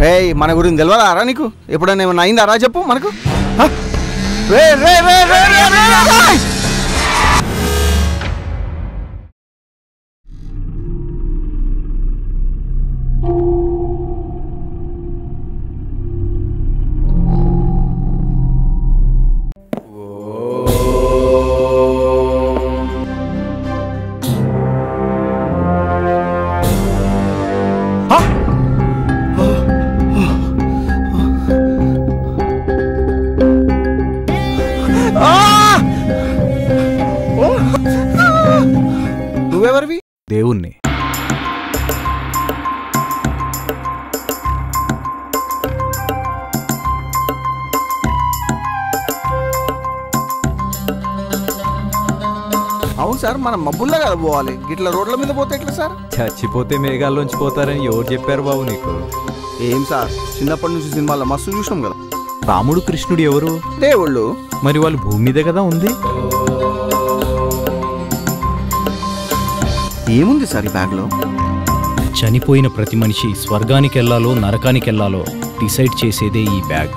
రే మన గురించి తెలియదారా నీకు? ఎప్పుడైనా ఏమన్నా అయిందారా చెప్పు మనకు. రే రే రే రే రే రే నువ్వెవరివి? దేవుణ్ణి. అవును సార్, మనం మబ్బుల్లా కదా పోవాలి, గిట్ల రోడ్ల మీద పోతే ఎట్లా సార్? చచ్చిపోతే మేఘాల్లోంచి పోతారని ఎవరు చెప్పారు బాబు నీకు? ఏం సార్, చిన్నప్పటి నుంచి సినిమాల్లో మస్తు చూసినాం కదా. రాముడు కృష్ణుడు ఎవరు? దేవుళ్ళు. మరి వాళ్ళు భూమి మీదే కదా ఉంది. ఏముంది సార్ ఈ బ్యాగ్లో? చనిపోయిన ప్రతి మనిషి స్వర్గానికి వెళ్ళాలో నరకానికి వెళ్ళాలో డిసైడ్ చేసేదే ఈ బ్యాగ్.